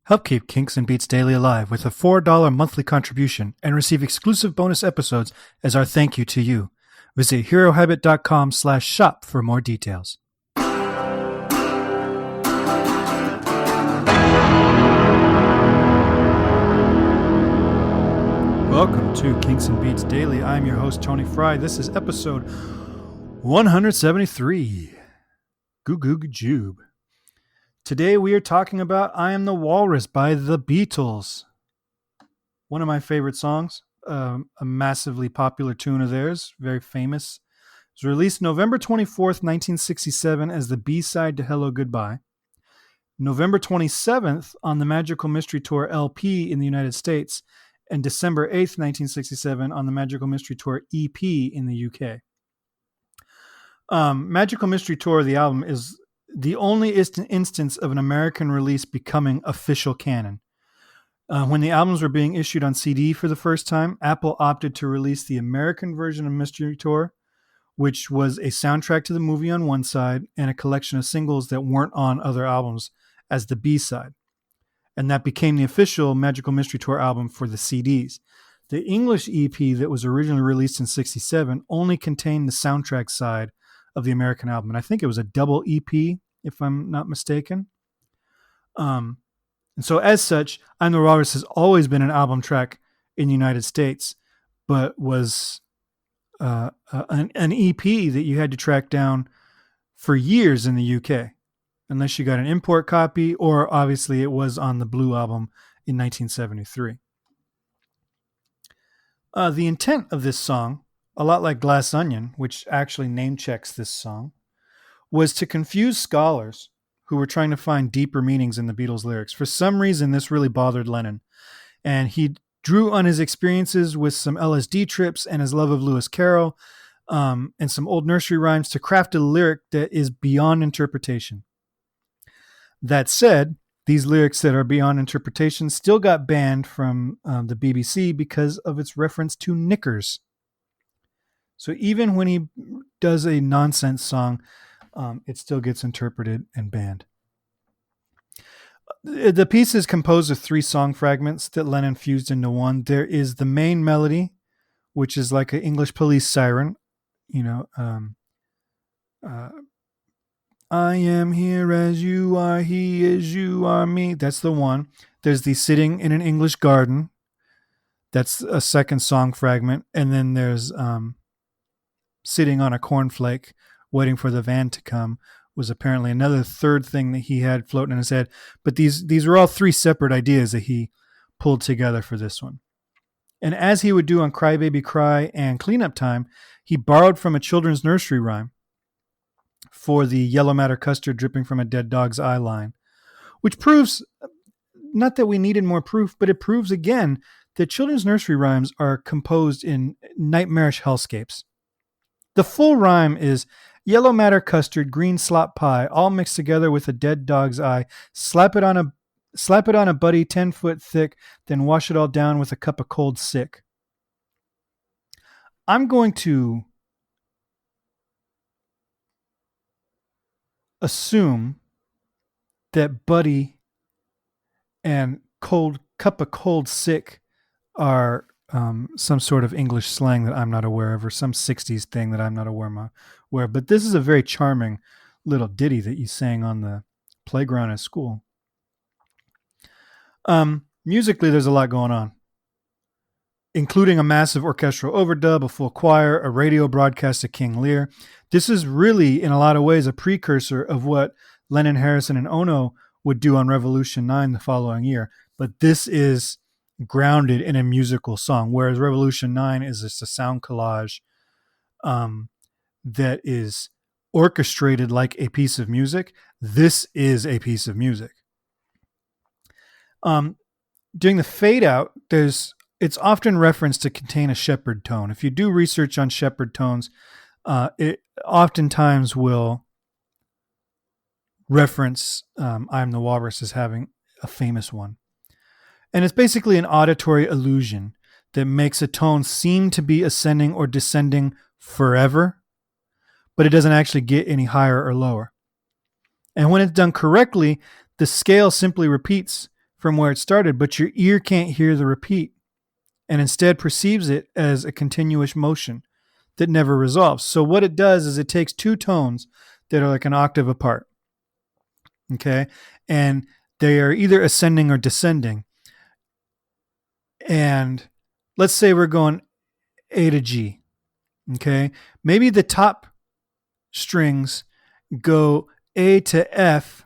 Help keep Kinks and Beats Daily alive with a $4 monthly contribution and receive exclusive bonus episodes as our thank you to you. Visit herohabit.com/shop for more details. Welcome to Kinks and Beats Daily. I'm your host, Tony Fry. This is episode 173. Goo Goo Jube. Today we are talking about I Am the Walrus by the Beatles. One of my favorite songs, a massively popular tune of theirs, very famous. It was released November 24th, 1967 as the B-side to Hello Goodbye. November 27th on the Magical Mystery Tour LP in the United States, and December 8th, 1967 on the Magical Mystery Tour EP in the UK. Magical Mystery Tour, the album, is the only instance of an American release becoming official canon. When the albums were being issued on CD for the first time, Apple opted to release the American version of Mystery Tour, which was a soundtrack to the movie on one side and a collection of singles that weren't on other albums as the B-side. And that became the official Magical Mystery Tour album for the CDs. The English EP that was originally released in 67 only contained the soundtrack side of the American album. And I think it was a double EP, if I'm not mistaken. And so as such, I'm the Walrus has always been an album track in the United States, but was an EP that you had to track down for years in the UK, unless you got an import copy, or obviously it was on the Blue album in 1973. The intent of this song, a lot like Glass Onion, which actually name checks this song, was to confuse scholars who were trying to find deeper meanings in the Beatles' lyrics. For some reason, this really bothered Lennon, and he drew on his experiences with some LSD trips and his love of Lewis Carroll and some old nursery rhymes to craft a lyric that is beyond interpretation. That said, these lyrics that are beyond interpretation still got banned from the BBC because of its reference to knickers. So even when he does a nonsense song, it still gets interpreted and banned. The piece is composed of 3 song fragments that Lennon fused into one. There is the main melody, which is like an English police siren. I am here as you are, he as you are me. That's the one. There's the sitting in an English garden. That's a second song fragment. And then there's sitting on a cornflake, waiting for the van to come, was apparently another third thing that he had floating in his head. But these were all 3 separate ideas that he pulled together for this one. And as he would do on Cry Baby Cry and Cleanup Time, he borrowed from a children's nursery rhyme for the yellow matter custard dripping from a dead dog's eye line, which proves, not that we needed more proof, but it proves again that children's nursery rhymes are composed in nightmarish hellscapes. The full rhyme is yellow matter custard, green slop pie, all mixed together with a dead dog's eye. Slap it on a buddy 10 foot thick, then wash it all down with a cup of cold sick. I'm going to assume that buddy and cup of cold sick are some sort of English slang that I'm not aware of, or some 60s thing that I'm not aware of. But this is a very charming little ditty that you sang on the playground at school. Musically, there's a lot going on, including a massive orchestral overdub, a full choir, a radio broadcast of King Lear. This is really, in a lot of ways, a precursor of what Lennon, Harrison, and Ono would do on Revolution 9 the following year. But this is grounded in a musical song, whereas Revolution 9 is just a sound collage that is orchestrated like a piece of music. This is a piece of music. During the fade out, it's often referenced to contain a shepherd tone. If you do research on shepherd tones, it oftentimes will reference I'm the Walrus as having a famous one. And it's basically an auditory illusion that makes a tone seem to be ascending or descending forever, but it doesn't actually get any higher or lower. And when it's done correctly, the scale simply repeats from where it started, but your ear can't hear the repeat and instead perceives it as a continuous motion that never resolves. So what it does is it takes two tones that are like an octave apart, okay? And they are either ascending or descending. And let's say we're going A to G, okay? Maybe the top strings go A to F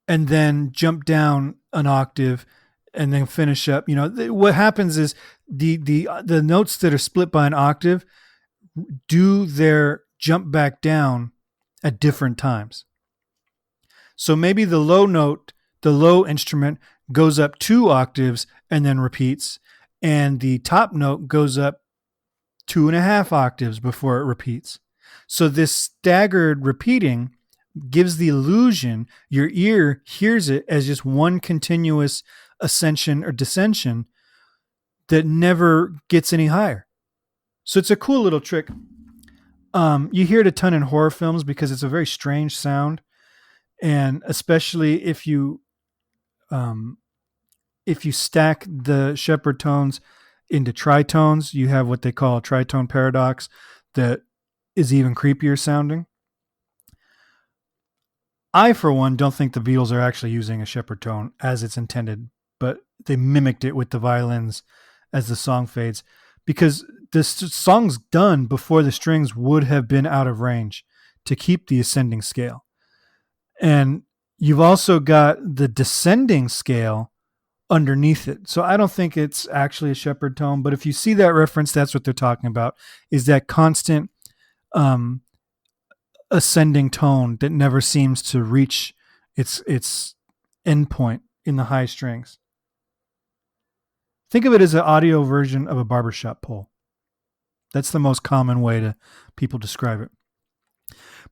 and then jump down an octave and then finish up. What happens is the notes that are split by an octave do their jump back down at different times. So maybe the low instrument goes up 2 octaves and then repeats, and the top note goes up 2.5 octaves before it repeats. So this staggered repeating gives the illusion your ear hears it as just one continuous ascension or descension that never gets any higher. So it's a cool little trick. You hear it a ton in horror films because it's a very strange sound, and especially if you stack the shepherd tones into tritones, you have what they call a tritone paradox that is even creepier sounding. I, for one, don't think the Beatles are actually using a shepherd tone as it's intended, but they mimicked it with the violins as the song fades, because the song's done before the strings would have been out of range to keep the ascending scale. And you've also got the descending scale underneath it. So I don't think it's actually a shepherd tone, but if you see that reference, that's what they're talking about, is that constant ascending tone that never seems to reach its endpoint in the high strings. Think of it as an audio version of a barbershop pole. That's the most common way to people describe it.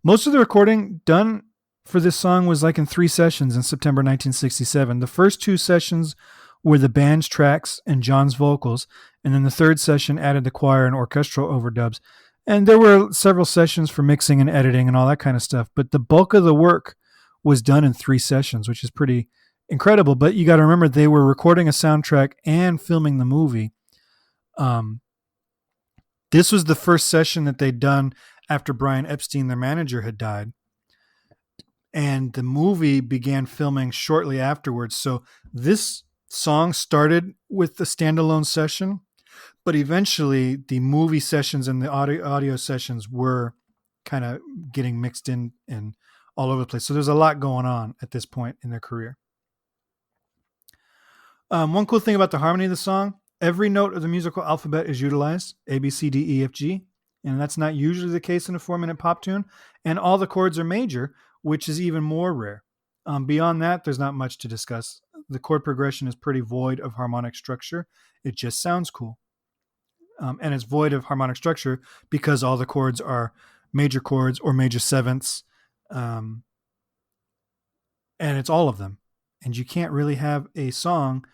Most of the recording done for this song was like in 3 sessions in September 1967. The first 2 sessions were the band's tracks and John's vocals, and then the third session added the choir and orchestral overdubs. And there were several sessions for mixing and editing and all that kind of stuff, but the bulk of the work was done in 3 sessions, which is pretty incredible. But you got to remember, they were recording a soundtrack and filming the movie. This was the first session that they'd done after Brian Epstein, their manager, had died. And the movie began filming shortly afterwards. So this song started with the standalone session, but eventually the movie sessions and the audio sessions were kind of getting mixed in and all over the place. So there's a lot going on at this point in their career. One cool thing about the harmony of the song, every note of the musical alphabet is utilized, A, B, C, D, E, F, G. And that's not usually the case in a 4-minute pop tune. And all the chords are major, which is even more rare. Beyond that, there's not much to discuss. The chord progression is pretty void of harmonic structure. It just sounds cool. And it's void of harmonic structure because all the chords are major chords or major sevenths. And it's all of them. And you can't really have a song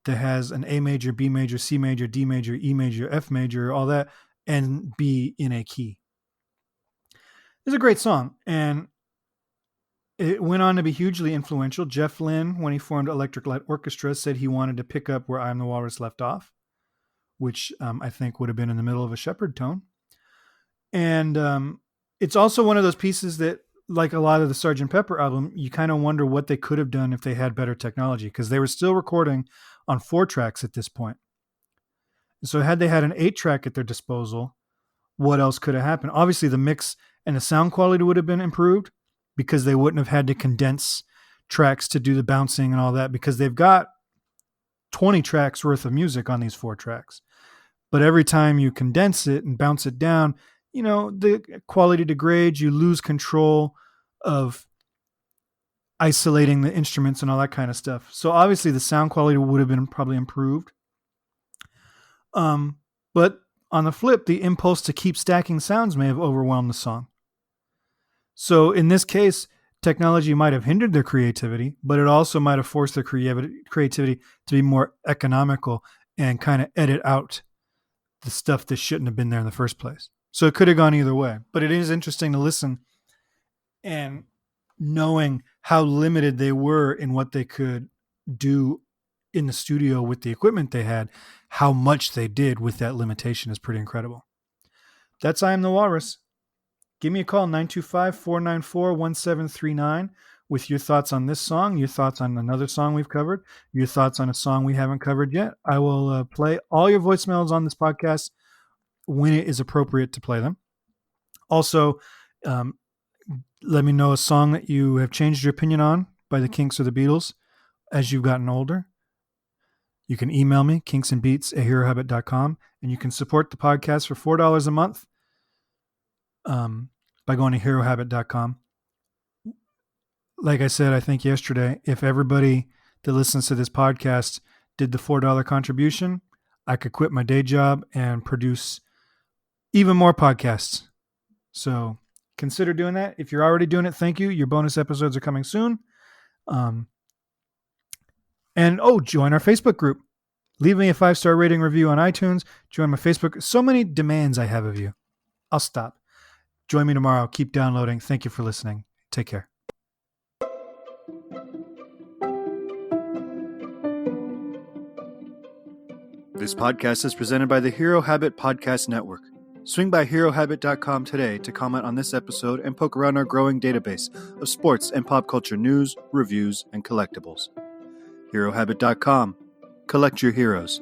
that has an A major, B major, C major, D major, E major, F major, all that, and be in a key. It's a great song, and it went on to be hugely influential. Jeff Lynne, when he formed Electric Light Orchestra, said he wanted to pick up where Am the Walrus left off, which I think would have been in the middle of a shepherd tone. And it's also one of those pieces that, like a lot of the Sgt. Pepper album, you kind of wonder what they could have done if they had better technology, because they were still recording on 4 tracks at this point. So had they had an 8-track at their disposal, what else could have happened? Obviously, the mix and the sound quality would have been improved because they wouldn't have had to condense tracks to do the bouncing and all that, because they've got 20 tracks worth of music on these 4 tracks. But every time you condense it and bounce it down, the quality degrades, you lose control of isolating the instruments and all that kind of stuff. So obviously the sound quality would have been probably improved. But on the flip, the impulse to keep stacking sounds may have overwhelmed the song. So in this case, technology might have hindered their creativity, but it also might have forced their creativity to be more economical and kind of edit out the stuff that shouldn't have been there in the first place. So it could have gone either way. But it is interesting to listen and knowing how limited they were in what they could do in the studio with the equipment they had, how much they did with that limitation is pretty incredible. That's I Am the Walrus. Give me a call, 925-494-1739, with your thoughts on this song, your thoughts on another song we've covered, your thoughts on a song we haven't covered yet. I will play all your voicemails on this podcast when it is appropriate to play them. Also, let me know a song that you have changed your opinion on by the Kinks or the Beatles as you've gotten older. You can email me, kinksandbeats@herohabit.com, and you can support the podcast for $4 a month by going to herohabit.com. Like I said, I think yesterday, if everybody that listens to this podcast did the $4 contribution, I could quit my day job and produce even more podcasts. So consider doing that. If you're already doing it, thank you. Your bonus episodes are coming soon. Join our Facebook group. Leave me a 5-star rating review on iTunes. Join my Facebook. So many demands I have of you. I'll stop. Join me tomorrow. Keep downloading. Thank you for listening. Take care. This podcast is presented by the Hero Habit Podcast Network. Swing by HeroHabit.com today to comment on this episode and poke around our growing database of sports and pop culture news, reviews, and collectibles. HeroHabit.com. Collect your heroes.